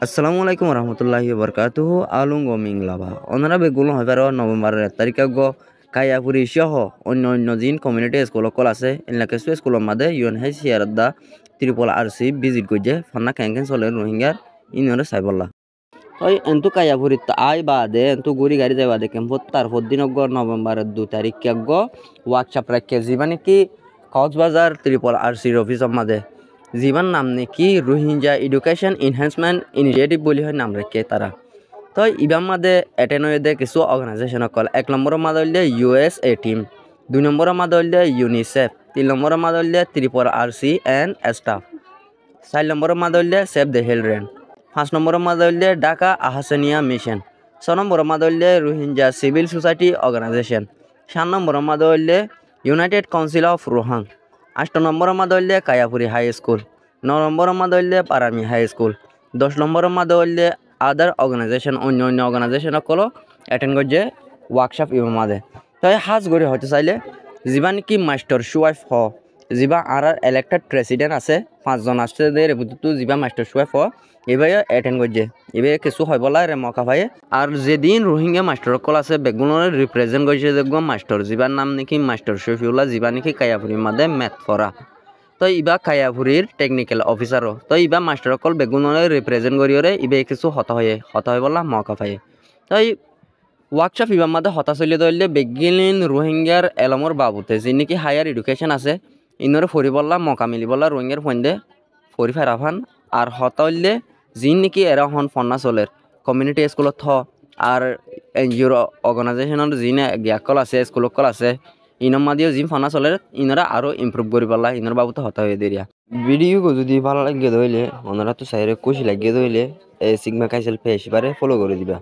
আসসালামু আলাইকুম রহমতুল্লাহি বরকাতুহু আলুঙ্গ মিংলাবা অনারা বেগুলো হইবার নভেম্বরের 1 তারিখ কায়াপুরি সহ অন্য জিন কমিউনিটি স্কুল কল আছে এনলাকে স্কুলের মাঝে ইউএনএইচসিআর দা ত্রিপল আরসি ভিজিট করছে ফান্না ক্যাঙ্কেন চলে রোহিঙ্গার ইনরে সাইবল্লা ওই এন্তু কায়াপুরি আই বাদে এন্তু গুড়ি গাড়ি যাই বাদে কেমন তারপর দিন নভেম্বরের 2 তারিখ ওয়ার্কশপ রাখে জীবানে কি কক্সবাজার ত্রিপল আরসির অফিসের মাঝে জীবন নাম নাকি রোহিঙ্গা এডুকেশন এনহ্যান্সমেন্ট ইনিশিয়েটিভ বলি হয় নাম রেখে তারা তো ইবার মাঝে অ্যাটেন্ড হয়ে কিছু অর্গানাইজেশন কল 1 নম্বরের মাঝে হইলে USA টিম 2 নম্বরের মাঝে হইলে ইউনিসেফ 3 নম্বরের মাঝে হইলে ত্রিপুরা আরসি এন্ড স্টাফ 4 নম্বরের মাঝে হইলে সেভ দ্য চিলড্রেন 5 নম্বরের মাঝে হইলে ঢাকা আহসানিয়া মিশন 6 নম্বরের মাঝে হইলে রোহিঙ্গা সিভিল সোসাইটি অর্গানাইজেশন 7 নম্বরের মাঝে হইলে ইউনাইটেড কাউন্সিল অফ রোহাং 8 নম্বরের মাঝে হইলে কায়াপুরি হাই স্কুল 9 নম্বরের মাঝে হইলে পারামি হাই স্কুল 10 নম্বরের মাঝে হইলে আদার অর্গানাইজেশন অন্য অর্গানাইজেশন সকল অ্যাটেন্ড করছে ওয়ার্কশপ ইবার মাঝে তাই হাজ গড়ে হতে চাইলে যিবা নাকি মাস্টার সুয়াইফ যিবা আর ইলেক্টেড প্রেসিডেন্ট আছে 5 জন আসছে রেপুতো যিবা মাস্টার সুয়াইফ এবার অ্যাটেন্ড করছে এবার কিছু হয় বলা রে মকা ভাই আর যেদিন রোহিঙ্গা মাস্টার কল আছে বেগুনের রিপ্রেজেন্ট করছে দেখব মাস্টার যিবার নাম নাকি মাস্টার শফিউল্লাহ যিবা নাকি কায়াপুরির মাঝে ম্যাথ পড়া তো ইবা কায়াপুরির টেকনিক্যাল অফিসারও তো ইবা মাস্টার কল বেগুনের রিপ্রেজেন্ট করিওরে ইবে কিছু হতা হয় বলা মকা ভাই তাই ওয়ার্কশপ ইবার মাঝে হতা চলিয়ে ধরলে বেগিলিন রোহিঙ্গার এলমর বাবুতে যি নাকি হায়ার এডুকেশন আছে ইনরে ফরি বললা মকা মিলি বললা রোহিঙ্গার ফন্দে ফরি ফেরাফান আর হতা হইলে যি নাকি এরা হন ফন্না চলের কমিউনিটি স্কুলত আর এনজিওর অর্গানাইজেশনের যি গিয়াকল আছে স্কুলত কল আছে ইনর মাদিও যি ফন্না চলের ইনরা আরও ইমপ্রুভ করি পারলা ইনর বাবুতে হতা হয়ে দেরিয়া ভিডিও যদি ভালো লাগিয়ে ধরলে ওনারা তো সাইরে খুশি লাগিয়ে ধরলে সিগমা কাইসেল পেয়ে এসে পারে ফলো করে দিবা।